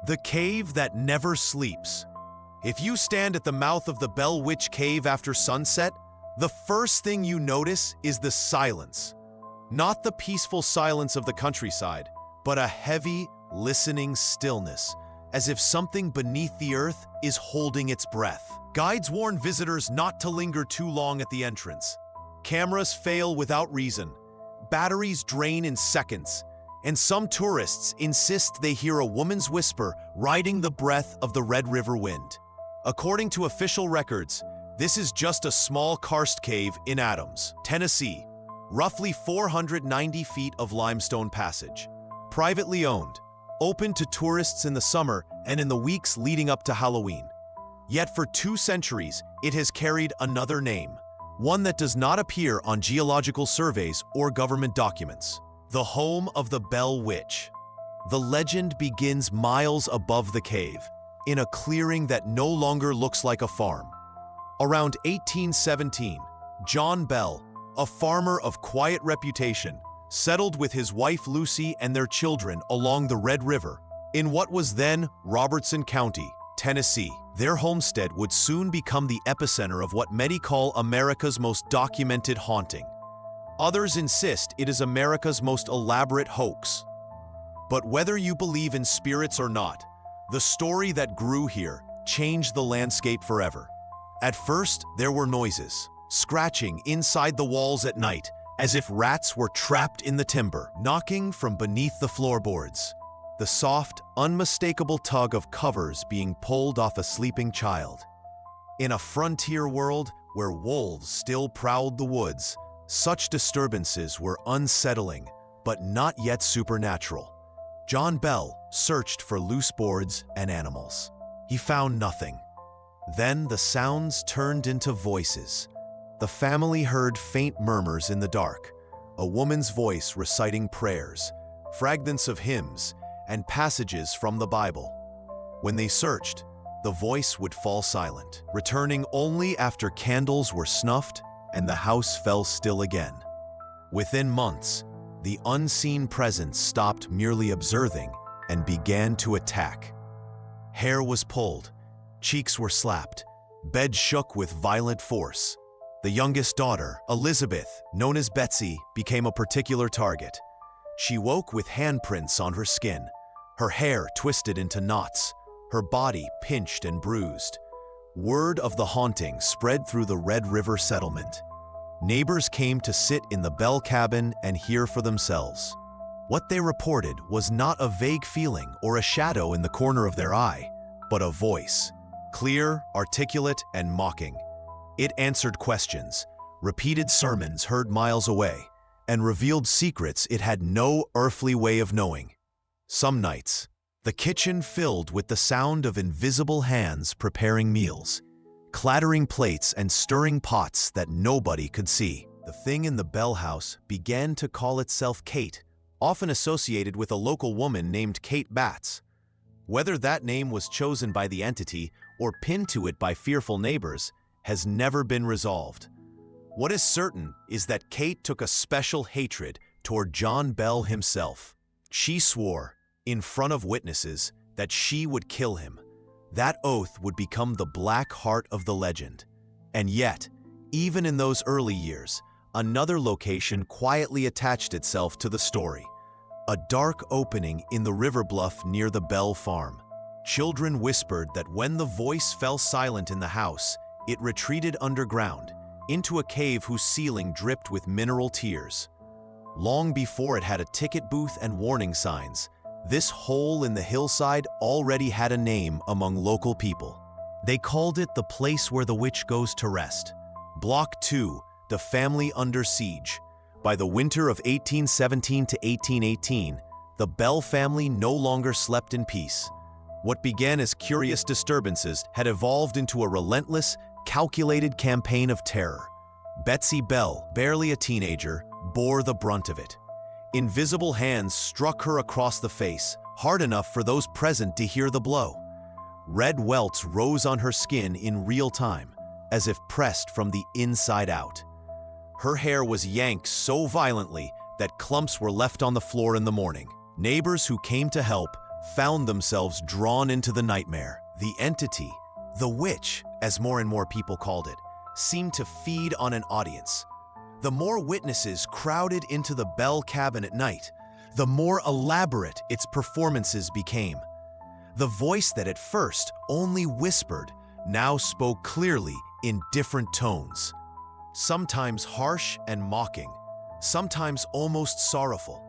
The cave that never sleeps. If you stand at the mouth of the Bell Witch Cave after sunset, the first thing you notice is the silence. Not the peaceful silence of the countryside, but a heavy, listening stillness, as if something beneath the earth is holding its breath. Guides warn visitors not to linger too long at the entrance. Cameras fail without reason. Batteries drain in seconds. And some tourists insist they hear a woman's whisper riding the breath of the Red River wind. According to official records, this is just a small karst cave in Adams, Tennessee, roughly 490 feet of limestone passage. Privately owned, open to tourists in the summer and in the weeks leading up to Halloween. Yet for 2 centuries, it has carried another name, one that does not appear on geological surveys or government documents. The home of the Bell Witch. The legend begins miles above the cave, in a clearing that no longer looks like a farm. Around 1817, John Bell, a farmer of quiet reputation, settled with his wife Lucy and their children along the Red River, in what was then Robertson County, Tennessee. Their homestead would soon become the epicenter of what many call America's most documented haunting. Others insist it is America's most elaborate hoax. But whether you believe in spirits or not, the story that grew here changed the landscape forever. At first, there were noises, scratching inside the walls at night, as if rats were trapped in the timber, knocking from beneath the floorboards. The soft, unmistakable tug of covers being pulled off a sleeping child. In a frontier world where wolves still prowled the woods, such disturbances were unsettling, but not yet supernatural. John Bell searched for loose boards and animals. He found nothing. Then the sounds turned into voices. The family heard faint murmurs in the dark, a woman's voice reciting prayers, fragments of hymns, and passages from the Bible. When they searched, the voice would fall silent, returning only after candles were snuffed and the house fell still again. Within months, the unseen presence stopped merely observing and began to attack. Hair was pulled, cheeks were slapped, bed shook with violent force. The youngest daughter, Elizabeth, known as Betsy, became a particular target. She woke with handprints on her skin, her hair twisted into knots, her body pinched and bruised. Word of the haunting spread through the Red River settlement. Neighbors came to sit in the Bell cabin and hear for themselves. What they reported was not a vague feeling or a shadow in the corner of their eye, but a voice, clear, articulate, and mocking. It answered questions, repeated sermons heard miles away, and revealed secrets it had no earthly way of knowing. Some nights, the kitchen filled with the sound of invisible hands preparing meals, clattering plates and stirring pots that nobody could see. The thing in the Bell house began to call itself Kate, often associated with a local woman named Kate Batts. Whether that name was chosen by the entity or pinned to it by fearful neighbors has never been resolved. What is certain is that Kate took a special hatred toward John Bell himself. She swore, in front of witnesses, that she would kill him. That oath would become the black heart of the legend. And yet, even in those early years, another location quietly attached itself to the story. A dark opening in the river bluff near the Bell farm. Children whispered that when the voice fell silent in the house, it retreated underground, into a cave whose ceiling dripped with mineral tears. Long before it had a ticket booth and warning signs, this hole in the hillside already had a name among local people. They called it the place where the witch goes to rest. Block 2, the family under siege. By the winter of 1817 to 1818, the Bell family no longer slept in peace. What began as curious disturbances had evolved into a relentless, calculated campaign of terror. Betsy Bell, barely a teenager, bore the brunt of it. Invisible hands struck her across the face, hard enough for those present to hear the blow. Red welts rose on her skin in real time, as if pressed from the inside out. Her hair was yanked so violently that clumps were left on the floor in the morning. Neighbors who came to help found themselves drawn into the nightmare. The entity, the witch, as more and more people called it, seemed to feed on an audience. The more witnesses crowded into the Bell cabin at night, the more elaborate its performances became. The voice that at first only whispered now spoke clearly in different tones, sometimes harsh and mocking, sometimes almost sorrowful.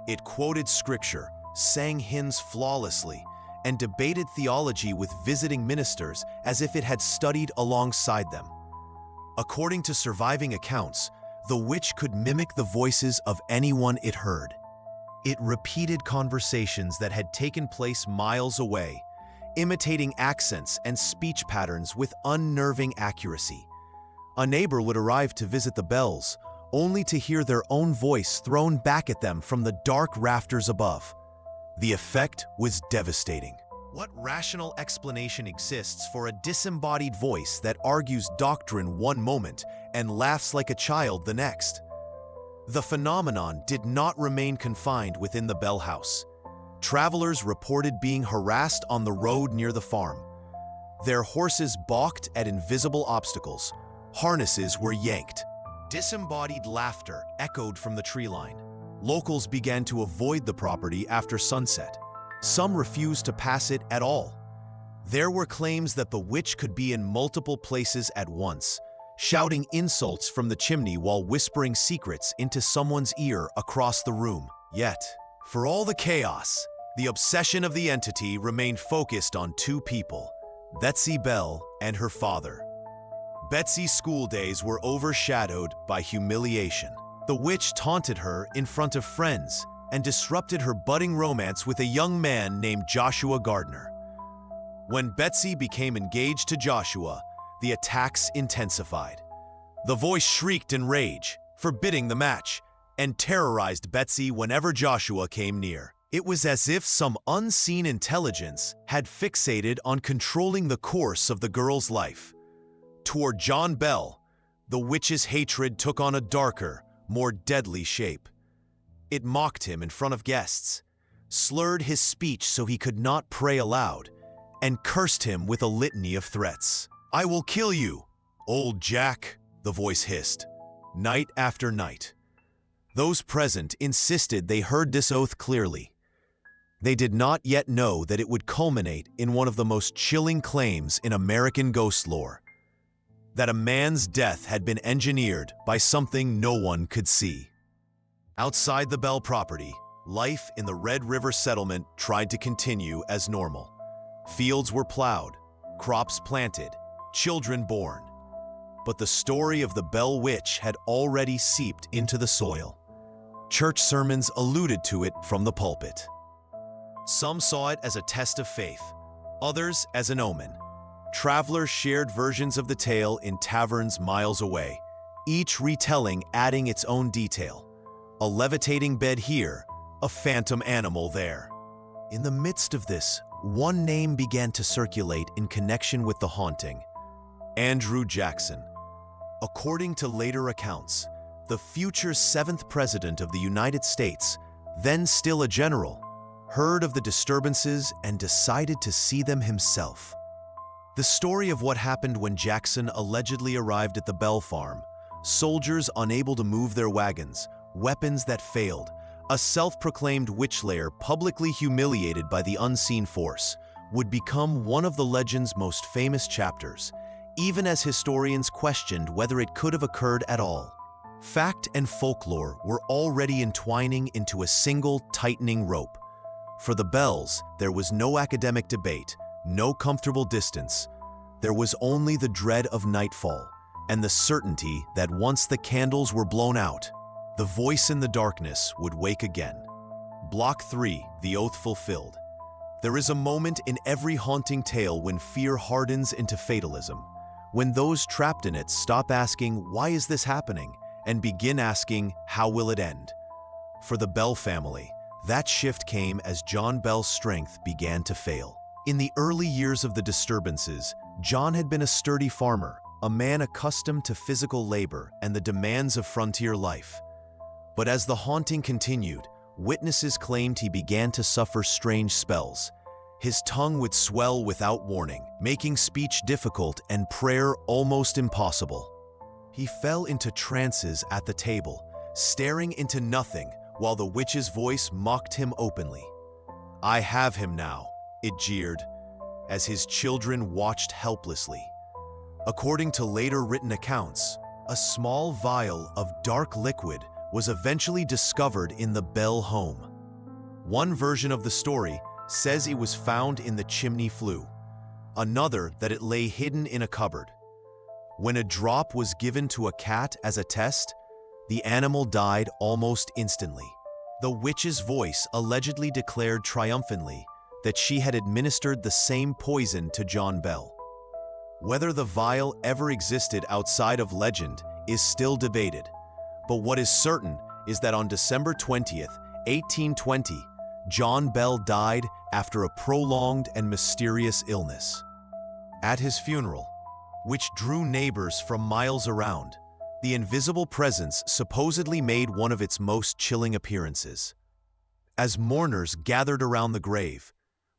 It quoted scripture, sang hymns flawlessly, and debated theology with visiting ministers as if it had studied alongside them. According to surviving accounts, the witch could mimic the voices of anyone it heard. It repeated conversations that had taken place miles away, imitating accents and speech patterns with unnerving accuracy. A neighbor would arrive to visit the Bells, only to hear their own voice thrown back at them from the dark rafters above. The effect was devastating. What rational explanation exists for a disembodied voice that argues doctrine one moment and laughs like a child the next? The phenomenon did not remain confined within the Bell house. Travelers reported being harassed on the road near the farm. Their horses balked at invisible obstacles. Harnesses were yanked. Disembodied laughter echoed from the tree line. Locals began to avoid the property after sunset. Some refused to pass it at all. There were claims that the witch could be in multiple places at once, shouting insults from the chimney while whispering secrets into someone's ear across the room. Yet, for all the chaos, the obsession of the entity remained focused on two people, Betsy Bell and her father. Betsy's school days were overshadowed by humiliation. The witch taunted her in front of friends and disrupted her budding romance with a young man named Joshua Gardner. When Betsy became engaged to Joshua, the attacks intensified. The voice shrieked in rage, forbidding the match, and terrorized Betsy whenever Joshua came near. It was as if some unseen intelligence had fixated on controlling the course of the girl's life. Toward John Bell, the witch's hatred took on a darker, more deadly shape. It mocked him in front of guests, slurred his speech so he could not pray aloud, and cursed him with a litany of threats. "I will kill you, old Jack," the voice hissed, night after night. Those present insisted they heard this oath clearly. They did not yet know that it would culminate in one of the most chilling claims in American ghost lore: that a man's death had been engineered by something no one could see. Outside the Bell property, life in the Red River settlement tried to continue as normal. Fields were plowed, crops planted, children born. But the story of the Bell Witch had already seeped into the soil. Church sermons alluded to it from the pulpit. Some saw it as a test of faith, others as an omen. Travelers shared versions of the tale in taverns miles away, each retelling adding its own detail. A levitating bed here, a phantom animal there. In the midst of this, one name began to circulate in connection with the haunting: Andrew Jackson. According to later accounts, the future 7th President of the United States, then still a general, heard of the disturbances and decided to see them himself. The story of what happened when Jackson allegedly arrived at the Bell farm, soldiers unable to move their wagons, weapons that failed, a self-proclaimed witch layer publicly humiliated by the unseen force, would become one of the legend's most famous chapters, even as historians questioned whether it could have occurred at all. Fact and folklore were already entwining into a single tightening rope. For the Bells, there was no academic debate, no comfortable distance. There was only the dread of nightfall and the certainty that once the candles were blown out, the voice in the darkness would wake again. Block 3, the oath fulfilled. There is a moment in every haunting tale when fear hardens into fatalism, when those trapped in it stop asking, "Why is this happening?" and begin asking, "How will it end?" For the Bell family, that shift came as John Bell's strength began to fail. In the early years of the disturbances, John had been a sturdy farmer, a man accustomed to physical labor and the demands of frontier life. But as the haunting continued, witnesses claimed he began to suffer strange spells. His tongue would swell without warning, making speech difficult and prayer almost impossible. He fell into trances at the table, staring into nothing while the witch's voice mocked him openly. "I have him now," it jeered, as his children watched helplessly. According to later written accounts, a small vial of dark liquid was eventually discovered in the Bell home. One version of the story says it was found in the chimney flue, another that it lay hidden in a cupboard. When a drop was given to a cat as a test, the animal died almost instantly. The witch's voice allegedly declared triumphantly that she had administered the same poison to John Bell. Whether the vial ever existed outside of legend is still debated, but what is certain is that on December 20th, 1820, John Bell died after a prolonged and mysterious illness. At his funeral, which drew neighbors from miles around, the invisible presence supposedly made one of its most chilling appearances. As mourners gathered around the grave,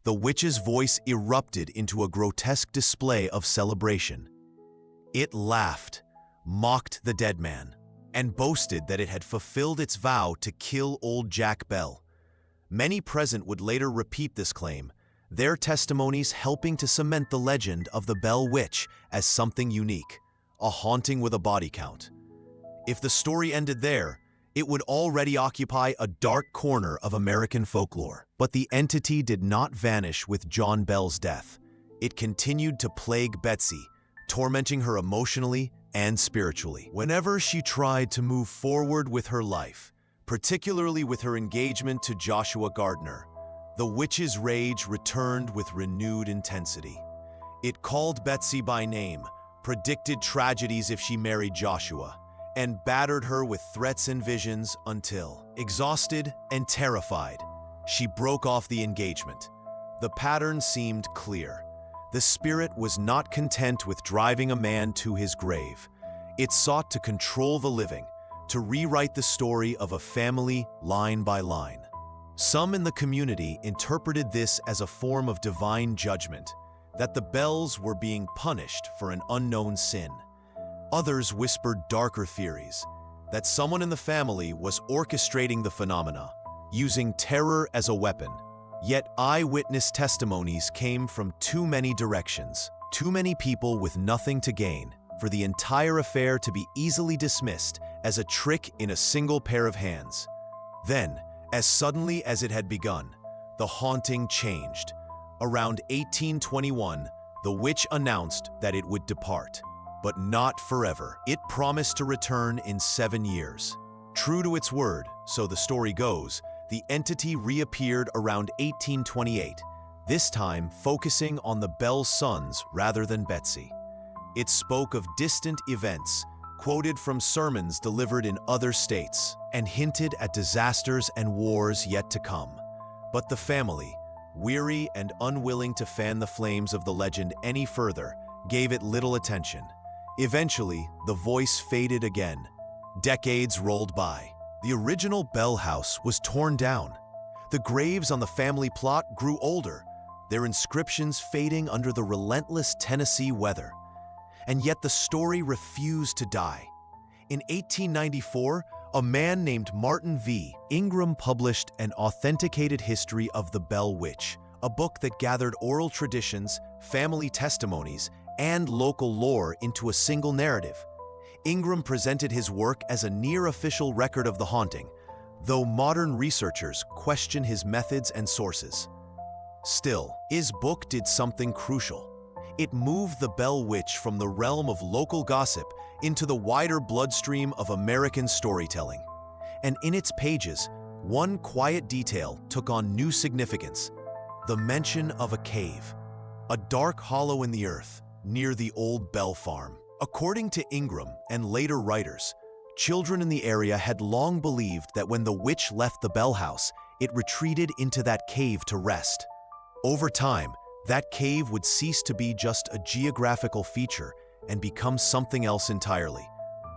the witch's voice erupted into a grotesque display of celebration. It laughed, mocked the dead man, and boasted that it had fulfilled its vow to kill old Jack Bell. Many present would later repeat this claim, their testimonies helping to cement the legend of the Bell Witch as something unique, a haunting with a body count. If the story ended there, it would already occupy a dark corner of American folklore. But the entity did not vanish with John Bell's death. It continued to plague Betsy, tormenting her emotionally and spiritually. Whenever she tried to move forward with her life, particularly with her engagement to Joshua Gardner, the witch's rage returned with renewed intensity. It called Betsy by name, predicted tragedies if she married Joshua, and battered her with threats and visions until, exhausted and terrified, she broke off the engagement. The pattern seemed clear. The spirit was not content with driving a man to his grave. It sought to control the living, to rewrite the story of a family line by line. Some in the community interpreted this as a form of divine judgment, that the Bells were being punished for an unknown sin. Others whispered darker theories, that someone in the family was orchestrating the phenomena, using terror as a weapon. Yet eyewitness testimonies came from too many directions, too many people with nothing to gain, for the entire affair to be easily dismissed as a trick in a single pair of hands. Then, as suddenly as it had begun, the haunting changed. Around 1821, the witch announced that it would depart, but not forever. It promised to return in 7 years. True to its word, so the story goes, the entity reappeared around 1828, this time focusing on the Bell sons rather than Betsy. It spoke of distant events, quoted from sermons delivered in other states, and hinted at disasters and wars yet to come. But the family, weary and unwilling to fan the flames of the legend any further, gave it little attention. Eventually, the voice faded again. Decades rolled by. The original Bell house was torn down. The graves on the family plot grew older, their inscriptions fading under the relentless Tennessee weather. And yet the story refused to die. In 1894, a man named Martin V. Ingram published an authenticated history of the Bell Witch, a book that gathered oral traditions, family testimonies, and local lore into a single narrative. Ingram presented his work as a near-official record of the haunting, though modern researchers question his methods and sources. Still, his book did something crucial. It moved the Bell Witch from the realm of local gossip into the wider bloodstream of American storytelling. And in its pages, one quiet detail took on new significance: the mention of a cave, a dark hollow in the earth, near the old Bell farm. According to Ingram and later writers, children in the area had long believed that when the witch left the Bell house, it retreated into that cave to rest. Over time, that cave would cease to be just a geographical feature and become something else entirely: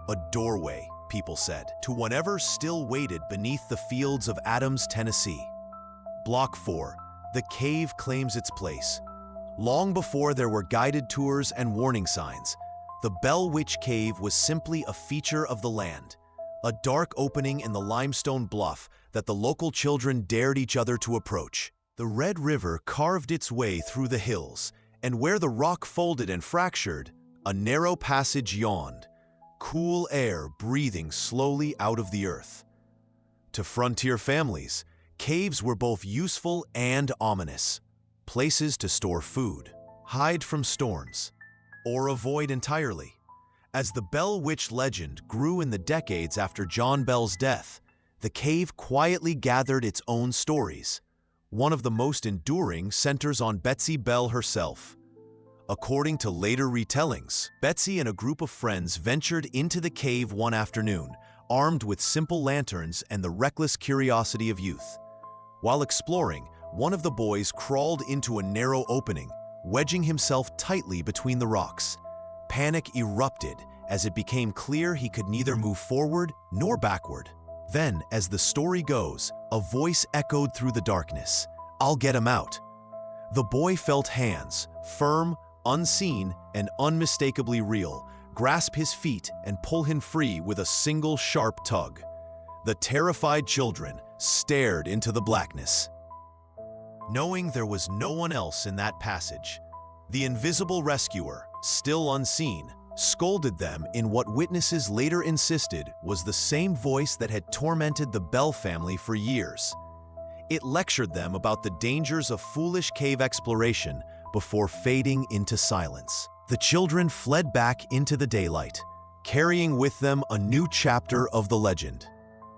a doorway people said, to whatever still waited beneath the fields of Adams, Tennessee. Block 4. The cave claims its place. Long before there were guided tours and warning signs, the Bell Witch Cave was simply a feature of the land, a dark opening in the limestone bluff that the local children dared each other to approach. The Red River carved its way through the hills, and where the rock folded and fractured, a narrow passage yawned, cool air breathing slowly out of the earth. To frontier families, caves were both useful and ominous, places to store food, hide from storms, or avoid entirely. As the Bell Witch legend grew in the decades after John Bell's death, the cave quietly gathered its own stories. One of the most enduring centers on Betsy Bell herself. According to later retellings, Betsy and a group of friends ventured into the cave one afternoon, armed with simple lanterns and the reckless curiosity of youth. While exploring, one of the boys crawled into a narrow opening, wedging himself tightly between the rocks. Panic erupted as it became clear he could neither move forward nor backward. Then, as the story goes, a voice echoed through the darkness, "I'll get him out." The boy felt hands, firm, unseen, and unmistakably real, grasp his feet and pull him free with a single sharp tug. The terrified children stared into the blackness. Knowing there was no one else in that passage, the invisible rescuer, still unseen, scolded them in what witnesses later insisted was the same voice that had tormented the Bell family for years. It lectured them about the dangers of foolish cave exploration before fading into silence. The children fled back into the daylight, carrying with them a new chapter of the legend.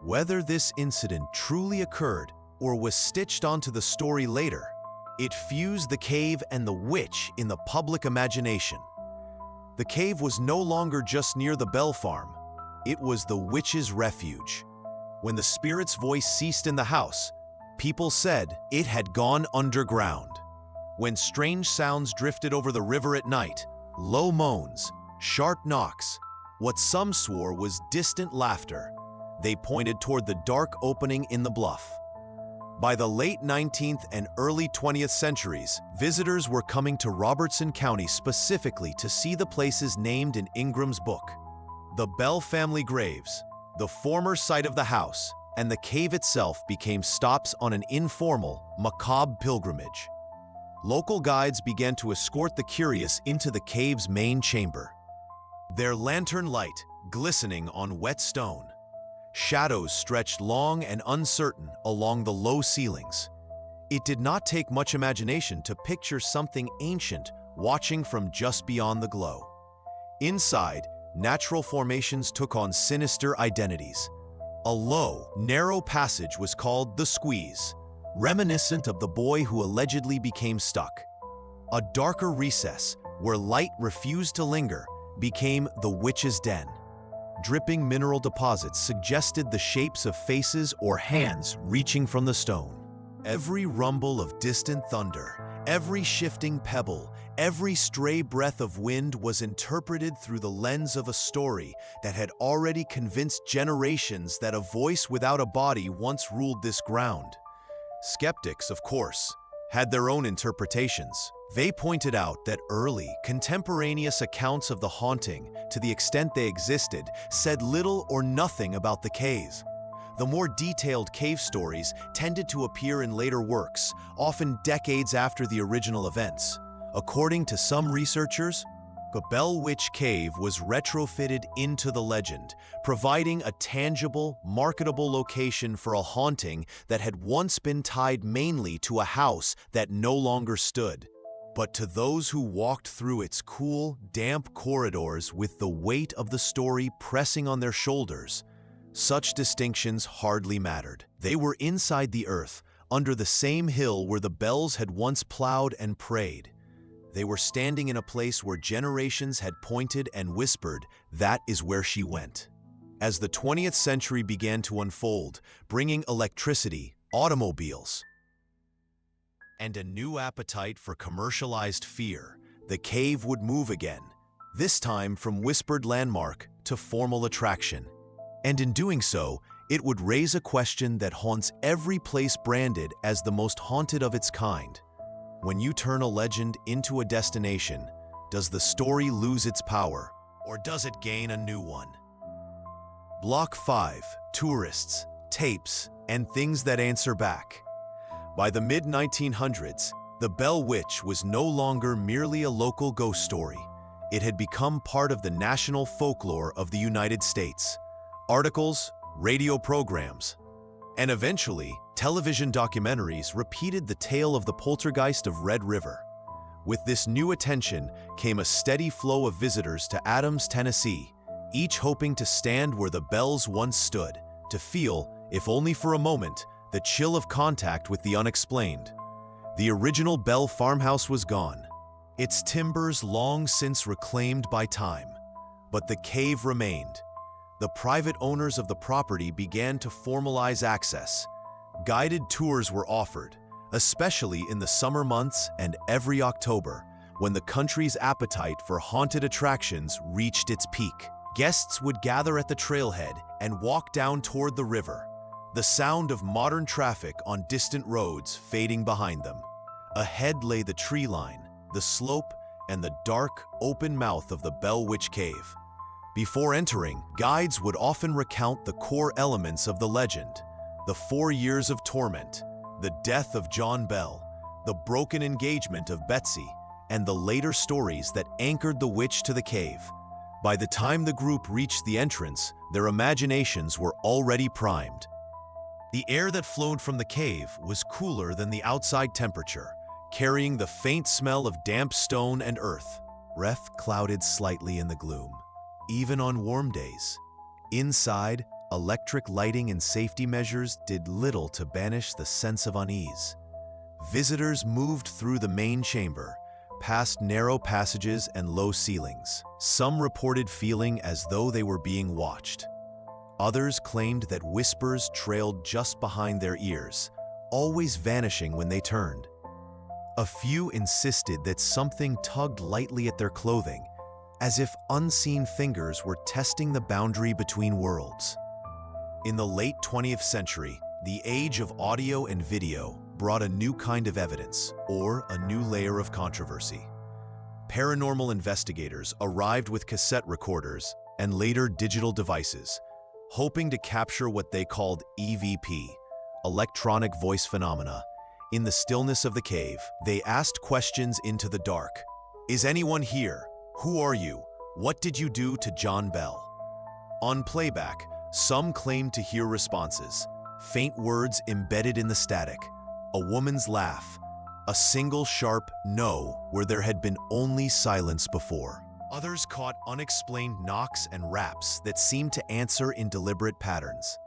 Whether this incident truly occurred or was stitched onto the story later, it fused the cave and the witch in the public imagination. The cave was no longer just near the Bell farm. It was the witch's refuge. When the spirit's voice ceased in the house, people said it had gone underground. When strange sounds drifted over the river at night, low moans, sharp knocks, what some swore was distant laughter, they pointed toward the dark opening in the bluff. By the late 19th and early 20th centuries, visitors were coming to Robertson County specifically to see the places named in Ingram's book. The Bell family graves, the former site of the house, and the cave itself became stops on an informal, macabre pilgrimage. Local guides began to escort the curious into the cave's main chamber. Their lantern light glistening on wet stone. Shadows stretched long and uncertain along the low ceilings. It did not take much imagination to picture something ancient watching from just beyond the glow. Inside, natural formations took on sinister identities. A low, narrow passage was called the Squeeze, reminiscent of the boy who allegedly became stuck. A darker recess, where light refused to linger, became the Witch's Den. Dripping mineral deposits suggested the shapes of faces or hands reaching from the stone. Every rumble of distant thunder, every shifting pebble, every stray breath of wind was interpreted through the lens of a story that had already convinced generations that a voice without a body once ruled this ground. Skeptics, of course, had their own interpretations. They pointed out that early, contemporaneous accounts of the haunting, to the extent they existed, said little or nothing about the cave. The more detailed cave stories tended to appear in later works, often decades after the original events. According to some researchers, the Bell Witch Cave was retrofitted into the legend, providing a tangible, marketable location for a haunting that had once been tied mainly to a house that no longer stood. But to those who walked through its cool, damp corridors with the weight of the story pressing on their shoulders, such distinctions hardly mattered. They were inside the earth, under the same hill where the Bells had once plowed and prayed. They were standing in a place where generations had pointed and whispered, "That is where she went." As the 20th century began to unfold, bringing electricity, automobiles, and a new appetite for commercialized fear, the cave would move again, this time from whispered landmark to formal attraction. And in doing so, it would raise a question that haunts every place branded as the most haunted of its kind. When you turn a legend into a destination, does the story lose its power, or does it gain a new one? Block 5. Tourists, tapes, and things that answer back. By the mid-1900s, the Bell Witch was no longer merely a local ghost story. It had become part of the national folklore of the United States. Articles, radio programs, and eventually, television documentaries repeated the tale of the poltergeist of Red River. With this new attention came a steady flow of visitors to Adams, Tennessee, each hoping to stand where the Bells once stood, to feel, if only for a moment, the chill of contact with the unexplained. The original Bell farmhouse was gone, its timbers long since reclaimed by time. But the cave remained. The private owners of the property began to formalize access. Guided tours were offered, especially in the summer months and every October, when the country's appetite for haunted attractions reached its peak. Guests would gather at the trailhead and walk down toward the river, the sound of modern traffic on distant roads fading behind them. Ahead lay the tree line, the slope, and the dark, open mouth of the Bell Witch Cave. Before entering, guides would often recount the core elements of the legend: the 4 years of torment, the death of John Bell, the broken engagement of Betsy, and the later stories that anchored the witch to the cave. By the time the group reached the entrance, their imaginations were already primed. The air that flowed from the cave was cooler than the outside temperature, carrying the faint smell of damp stone and earth. Breath clouded slightly in the gloom, even on warm days. Inside, electric lighting and safety measures did little to banish the sense of unease. Visitors moved through the main chamber, past narrow passages and low ceilings. Some reported feeling as though they were being watched. Others claimed that whispers trailed just behind their ears, always vanishing when they turned. A few insisted that something tugged lightly at their clothing, as if unseen fingers were testing the boundary between worlds. In the late 20th century, the age of audio and video brought a new kind of evidence, or a new layer of controversy. Paranormal investigators arrived with cassette recorders and later digital devices, hoping to capture what they called EVP, electronic voice phenomena. In the stillness of the cave, they asked questions into the dark. Is anyone here? Who are you? What did you do to John Bell? On playback, some claimed to hear responses, faint words embedded in the static, a woman's laugh, a single sharp no where there had been only silence before. Others caught unexplained knocks and raps that seemed to answer in deliberate patterns.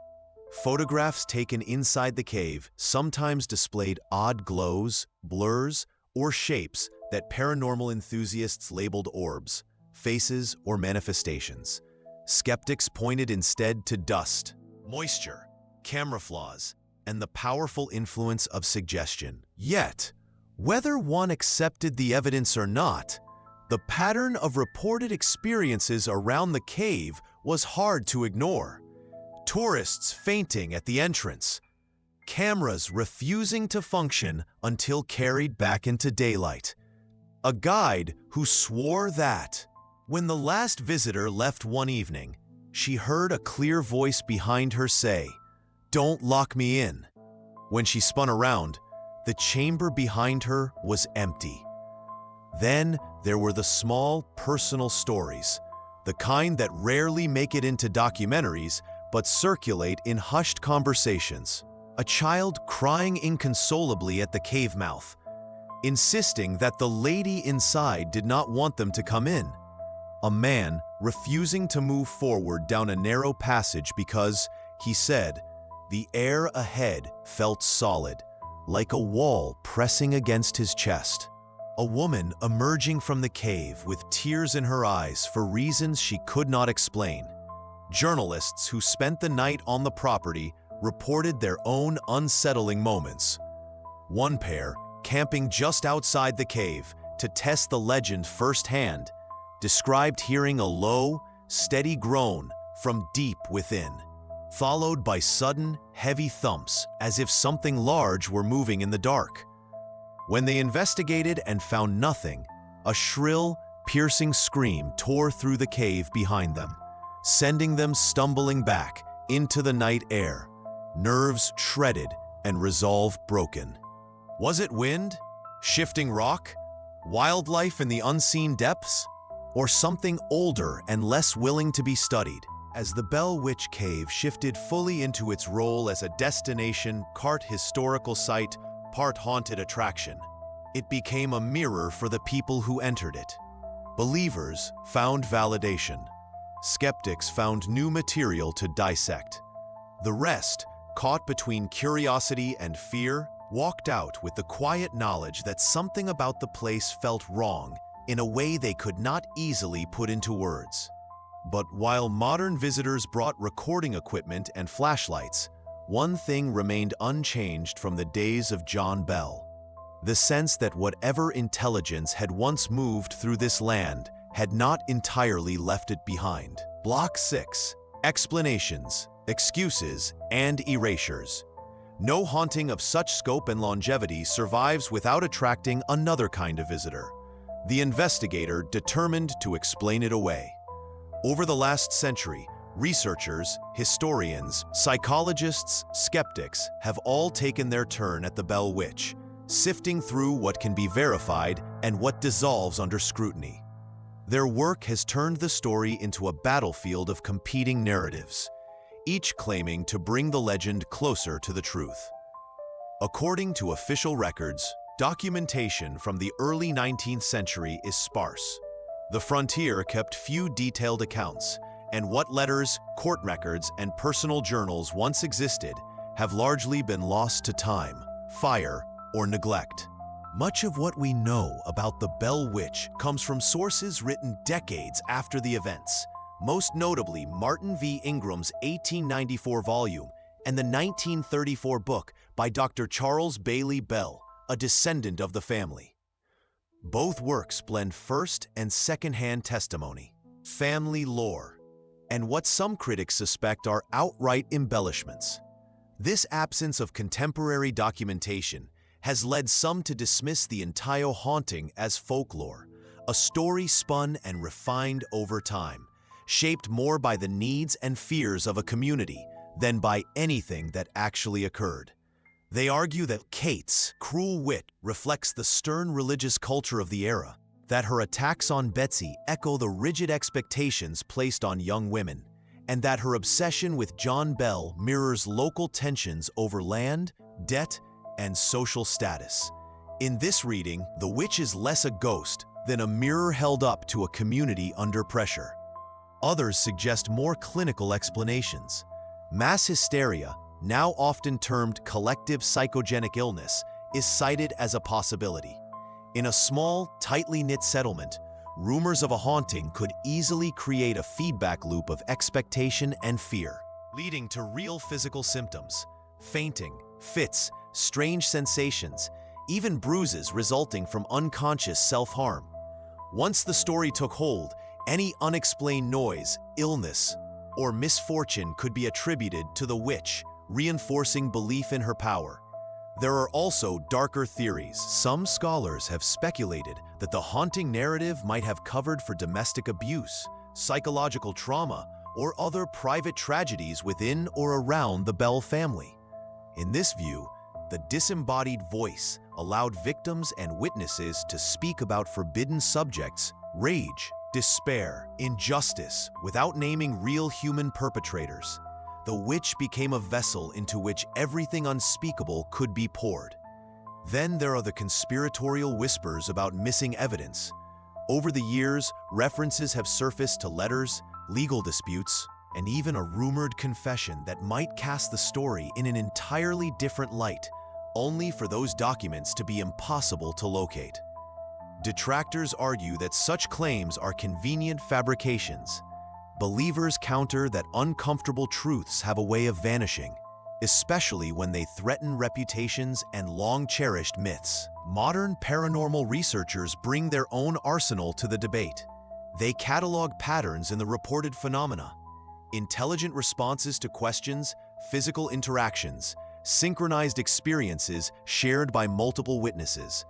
Photographs taken inside the cave sometimes displayed odd glows, blurs, or shapes that paranormal enthusiasts labeled orbs, faces, or manifestations. Skeptics pointed instead to dust, moisture, camera flaws, and the powerful influence of suggestion. Yet, whether one accepted the evidence or not, the pattern of reported experiences around the cave was hard to ignore. Tourists fainting at the entrance, cameras refusing to function until carried back into daylight. A guide who swore that, when the last visitor left one evening, she heard a clear voice behind her say, "Don't lock me in." When she spun around, the chamber behind her was empty. Then there were the small, personal stories, the kind that rarely make it into documentaries but circulate in hushed conversations. A child crying inconsolably at the cave mouth, insisting that the lady inside did not want them to come in. A man refusing to move forward down a narrow passage because, he said, the air ahead felt solid, like a wall pressing against his chest. A woman emerging from the cave with tears in her eyes for reasons she could not explain. Journalists who spent the night on the property reported their own unsettling moments. One pair, camping just outside the cave to test the legend firsthand, described hearing a low, steady groan from deep within, followed by sudden, heavy thumps as if something large were moving in the dark. When they investigated and found nothing, a shrill, piercing scream tore through the cave behind them, sending them stumbling back into the night air, nerves shredded and resolve broken. Was it wind? Shifting rock? Wildlife in the unseen depths? Or something older and less willing to be studied? As the Bell Witch Cave shifted fully into its role as a destination, part historical site, part haunted attraction, it became a mirror for the people who entered it. Believers found validation. Skeptics found new material to dissect. The rest, caught between curiosity and fear, walked out with the quiet knowledge that something about the place felt wrong in a way they could not easily put into words. But while modern visitors brought recording equipment and flashlights, one thing remained unchanged from the days of John Bell: the sense that whatever intelligence had once moved through this land had not entirely left it behind. Block 6. Explanations, excuses, and erasures. No haunting of such scope and longevity survives without attracting another kind of visitor: the investigator determined to explain it away. Over the last century, researchers, historians, psychologists, skeptics have all taken their turn at the Bell Witch, sifting through what can be verified and what dissolves under scrutiny. Their work has turned the story into a battlefield of competing narratives, each claiming to bring the legend closer to the truth. According to official records, documentation from the early 19th century is sparse. The frontier kept few detailed accounts, and what letters, court records, and personal journals once existed have largely been lost to time, fire, or neglect. Much of what we know about the Bell Witch comes from sources written decades after the events, most notably Martin V. Ingram's 1894 volume and the 1934 book by Dr. Charles Bailey Bell, a descendant of the family. Both works blend first and second-hand testimony, family lore, and what some critics suspect are outright embellishments. This absence of contemporary documentation has led some to dismiss the entire haunting as folklore, a story spun and refined over time, shaped more by the needs and fears of a community than by anything that actually occurred. They argue that Kate's cruel wit reflects the stern religious culture of the era, that her attacks on Betsy echo the rigid expectations placed on young women, and that her obsession with John Bell mirrors local tensions over land, debt, and social status. In this reading, the witch is less a ghost than a mirror held up to a community under pressure. Others suggest more clinical explanations. Mass hysteria, now often termed collective psychogenic illness, is cited as a possibility. In a small, tightly knit settlement, rumors of a haunting could easily create a feedback loop of expectation and fear, leading to real physical symptoms: fainting, fits, strange sensations, even bruises resulting from unconscious self-harm. Once the story took hold, any unexplained noise, illness, or misfortune could be attributed to the witch, reinforcing belief in her power. There are also darker theories. Some scholars have speculated that the haunting narrative might have covered for domestic abuse, psychological trauma, or other private tragedies within or around the Bell family. In this view, the disembodied voice allowed victims and witnesses to speak about forbidden subjects, rage, despair, injustice, without naming real human perpetrators. The witch became a vessel into which everything unspeakable could be poured. Then there are the conspiratorial whispers about missing evidence. Over the years, references have surfaced to letters, legal disputes, and even a rumored confession that might cast the story in an entirely different light, only for those documents to be impossible to locate. Detractors argue that such claims are convenient fabrications. Believers counter that uncomfortable truths have a way of vanishing, especially when they threaten reputations and long-cherished myths. Modern paranormal researchers bring their own arsenal to the debate. They catalog patterns in the reported phenomena, intelligent responses to questions, physical interactions, synchronized experiences shared by multiple witnesses.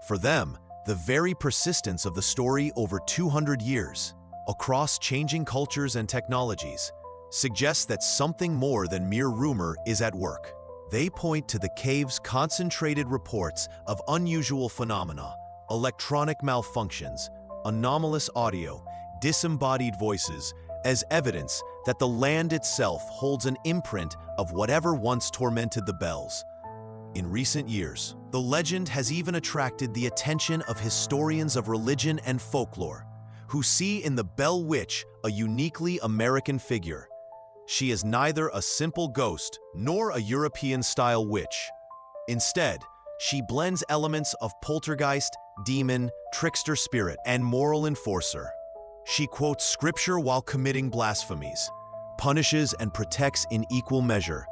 For them, the very persistence of the story over 200 years, across changing cultures and technologies, suggests that something more than mere rumor is at work. They point to the cave's concentrated reports of unusual phenomena, electronic malfunctions, anomalous audio, disembodied voices, as evidence that the land itself holds an imprint of whatever once tormented the Bells. In recent years, the legend has even attracted the attention of historians of religion and folklore, who see in the Bell Witch a uniquely American figure. She is neither a simple ghost nor a European-style witch. Instead, she blends elements of poltergeist, demon, trickster spirit, and moral enforcer. She quotes scripture while committing blasphemies, punishes and protects in equal measure,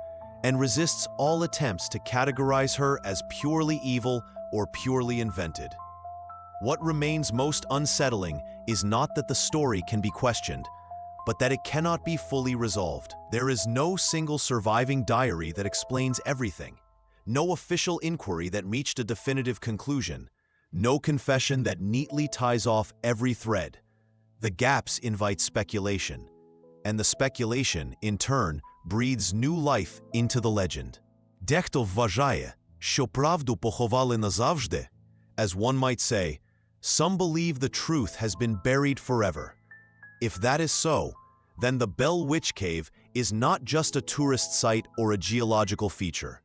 and resists all attempts to categorize her as purely evil or purely invented. What remains most unsettling is not that the story can be questioned, but that it cannot be fully resolved. There is no single surviving diary that explains everything, no official inquiry that reached a definitive conclusion, no confession that neatly ties off every thread. The gaps invite speculation, and the speculation, in turn, breathes new life into the legend. Дехто вважає, що правду поховали назавжди. As one might say, some believe the truth has been buried forever. If that is so, then the Bell Witch Cave is not just a tourist site or a geological feature.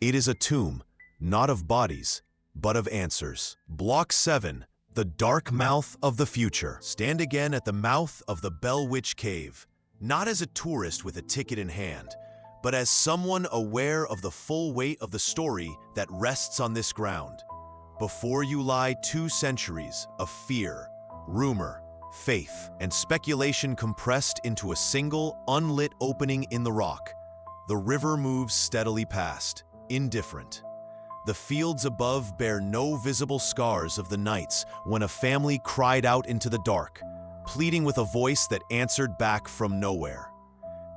It is a tomb, not of bodies, but of answers. Block 7, the dark mouth of the future. Stand again at the mouth of the Bell Witch Cave, not as a tourist with a ticket in hand, but as someone aware of the full weight of the story that rests on this ground. Before you lie 2 centuries of fear, rumor, faith, and speculation compressed into a single, unlit opening in the rock. The river moves steadily past, indifferent. The fields above bear no visible scars of the nights when a family cried out into the dark, pleading with a voice that answered back from nowhere.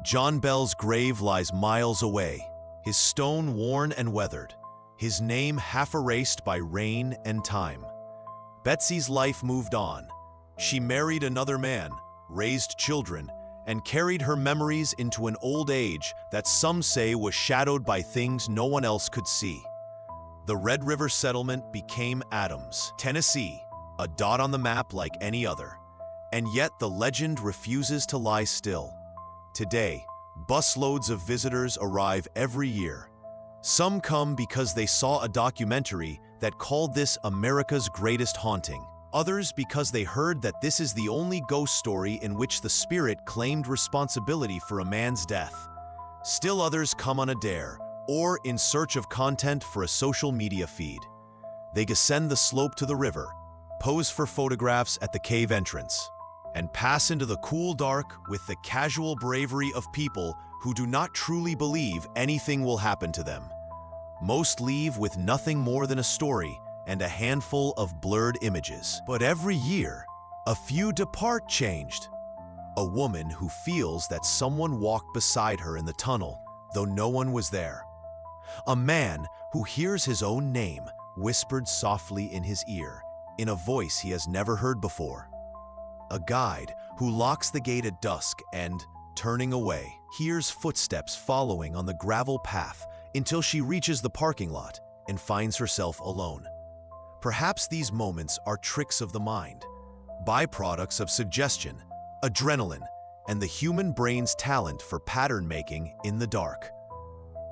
John Bell's grave lies miles away, his stone worn and weathered, his name half erased by rain and time. Betsy's life moved on. She married another man, raised children, and carried her memories into an old age that some say was shadowed by things no one else could see. The Red River settlement became Adams, Tennessee, a dot on the map like any other. And yet the legend refuses to lie still. Today, busloads of visitors arrive every year. Some come because they saw a documentary that called this America's greatest haunting. Others because they heard that this is the only ghost story in which the spirit claimed responsibility for a man's death. Still others come on a dare, or in search of content for a social media feed. They descend the slope to the river, pose for photographs at the cave entrance, and pass into the cool dark with the casual bravery of people who do not truly believe anything will happen to them. Most leave with nothing more than a story and a handful of blurred images. But every year, a few depart changed. A woman who feels that someone walked beside her in the tunnel, though no one was there. A man who hears his own name whispered softly in his ear, in a voice he has never heard before. A guide who locks the gate at dusk and, turning away, hears footsteps following on the gravel path until she reaches the parking lot and finds herself alone. Perhaps these moments are tricks of the mind, byproducts of suggestion, adrenaline, and the human brain's talent for pattern making in the dark.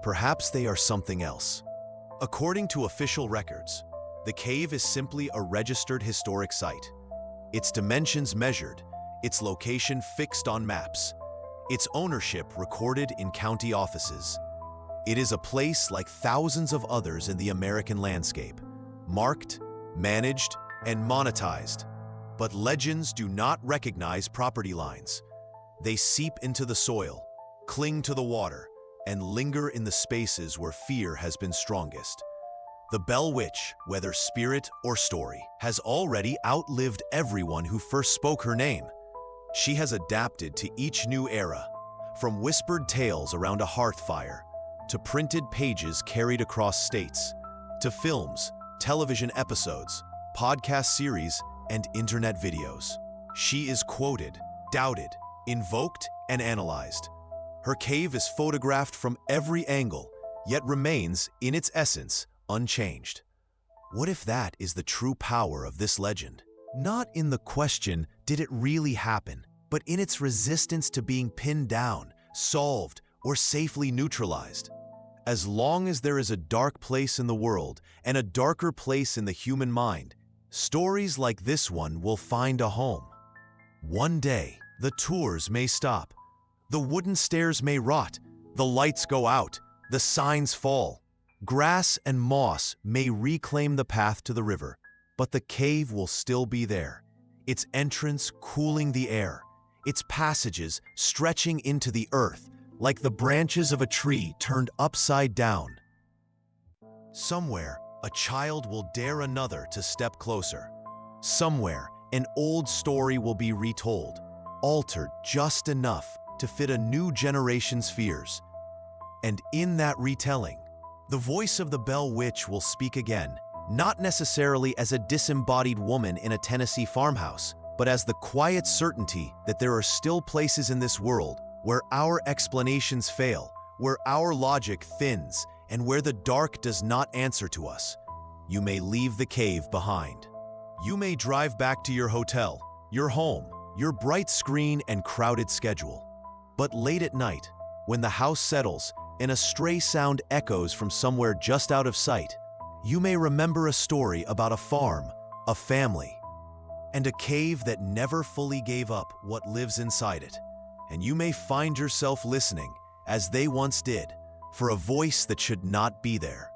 Perhaps they are something else. According to official records, the cave is simply a registered historic site. Its dimensions measured, its location fixed on maps, its ownership recorded in county offices. It is a place like thousands of others in the American landscape, marked, managed, and monetized. But legends do not recognize property lines. They seep into the soil, cling to the water, and linger in the spaces where fear has been strongest. The Bell Witch, whether spirit or story, has already outlived everyone who first spoke her name. She has adapted to each new era, From whispered tales around a hearth fire, to printed pages carried across states, to films, television episodes, podcast series, and internet videos. She is quoted, doubted, invoked, and analyzed. Her cave is photographed from every angle, yet remains, in its essence, unchanged. What if that is the true power of this legend? Not in the question, did it really happen, but in its resistance to being pinned down, solved, or safely neutralized. As long as there is a dark place in the world and a darker place in the human mind, stories like this one will find a home. One day, the tours may stop. The wooden stairs may rot. The lights go out. The signs fall. Grass and moss may reclaim the path to the river, but the cave will still be there, its entrance cooling the air, its passages stretching into the earth like the branches of a tree turned upside down. Somewhere, a child will dare another to step closer. Somewhere, an old story will be retold, altered just enough to fit a new generation's fears. And in that retelling, the voice of the Bell Witch will speak again, not necessarily as a disembodied woman in a Tennessee farmhouse, but as the quiet certainty that there are still places in this world where our explanations fail, where our logic thins, and where the dark does not answer to us. You may leave the cave behind. You may drive back to your hotel, your home, your bright screen and crowded schedule. But late at night, when the house settles and a stray sound echoes from somewhere just out of sight, you may remember a story about a farm, a family, and a cave that never fully gave up what lives inside it. And you may find yourself listening, as they once did, for a voice that should not be there.